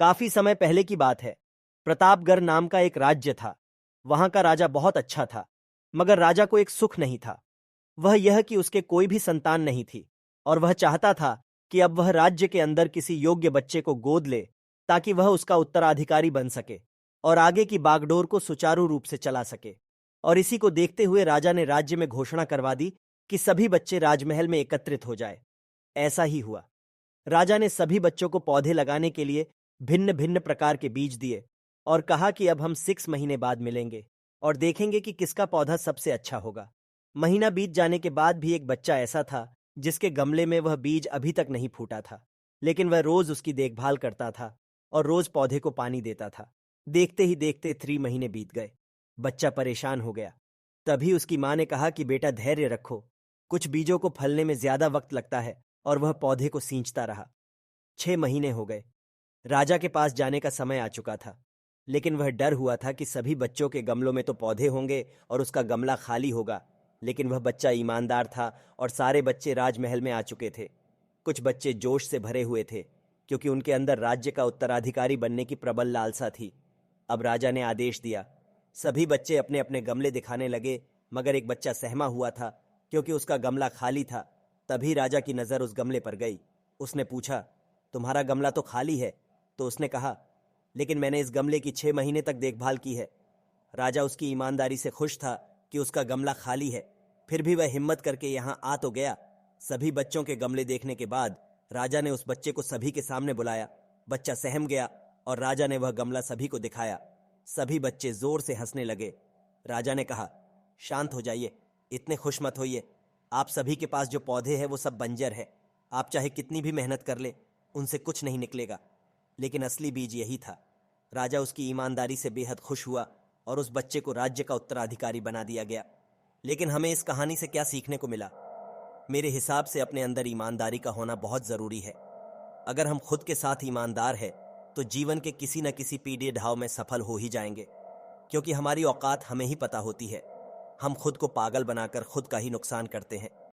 काफी समय पहले की बात है। प्रतापगढ़ नाम का एक राज्य था। वहां का राजा बहुत अच्छा था, मगर राजा को एक सुख नहीं था। वह यह कि उसके कोई भी संतान नहीं थी, और वह चाहता था कि अब वह राज्य के अंदर किसी योग्य बच्चे को गोद ले, ताकि वह उसका उत्तराधिकारी बन सके और आगे की बागडोर को सुचारू रूप से चला सके। और इसी को देखते हुए राजा ने राज्य में घोषणा करवा दी कि सभी बच्चे राजमहल में एकत्रित हो जाए। ऐसा ही हुआ। राजा ने सभी बच्चों को पौधे लगाने के लिए भिन्न भिन्न प्रकार के बीज दिए और कहा कि अब हम 6 महीने बाद मिलेंगे और देखेंगे कि किसका पौधा सबसे अच्छा होगा। महीना बीत जाने के बाद भी एक बच्चा ऐसा था जिसके गमले में वह बीज अभी तक नहीं फूटा था, लेकिन वह रोज उसकी देखभाल करता था और रोज पौधे को पानी देता था। देखते ही देखते 3 महीने बीत गए। बच्चा परेशान हो गया। तभी उसकी माँ ने कहा कि बेटा धैर्य रखो, कुछ बीजों को फलने में ज्यादा वक्त लगता है। और वह पौधे को सींचता रहा। 6 महीने हो गए। राजा के पास जाने का समय आ चुका था, लेकिन वह डर हुआ था कि सभी बच्चों के गमलों में तो पौधे होंगे और उसका गमला खाली होगा। लेकिन वह बच्चा ईमानदार था और सारे बच्चे राजमहल में आ चुके थे। कुछ बच्चे जोश से भरे हुए थे, क्योंकि उनके अंदर राज्य का उत्तराधिकारी बनने की प्रबल लालसा थी। अब राजा ने आदेश दिया। सभी बच्चे अपने अपने गमले दिखाने लगे, मगर एक बच्चा सहमा हुआ था क्योंकि उसका गमला खाली था। तभी राजा की नज़र उस गमले पर गई। उसने पूछा, तुम्हारा गमला तो खाली है? तो उसने कहा, लेकिन मैंने इस गमले की 6 महीने तक देखभाल की है। राजा उसकी ईमानदारी से खुश था कि उसका गमला खाली है, फिर भी वह हिम्मत करके यहाँ आ तो गया। सभी बच्चों के गमले देखने के बाद राजा ने उस बच्चे को सभी के सामने बुलाया। बच्चा सहम गया और राजा ने वह गमला सभी को दिखाया। सभी बच्चे जोर से हंसने लगे। राजा ने कहा, शांत हो जाइए, इतने खुश मत होइए। आप सभी के पास जो पौधे हैं वो सब बंजर है। आप चाहे कितनी भी मेहनत कर ले, उनसे कुछ नहीं निकलेगा। लेकिन असली बीज यही था। राजा उसकी ईमानदारी से बेहद खुश हुआ और उस बच्चे को राज्य का उत्तराधिकारी बना दिया गया। लेकिन हमें इस कहानी से क्या सीखने को मिला? मेरे हिसाब से अपने अंदर ईमानदारी का होना बहुत ज़रूरी है। अगर हम खुद के साथ ईमानदार हैं तो जीवन के किसी न किसी पीढ़ी ढाव में सफल हो ही जाएंगे, क्योंकि हमारी औकात हमें ही पता होती है। हम खुद को पागल बनाकर खुद का ही नुकसान करते हैं।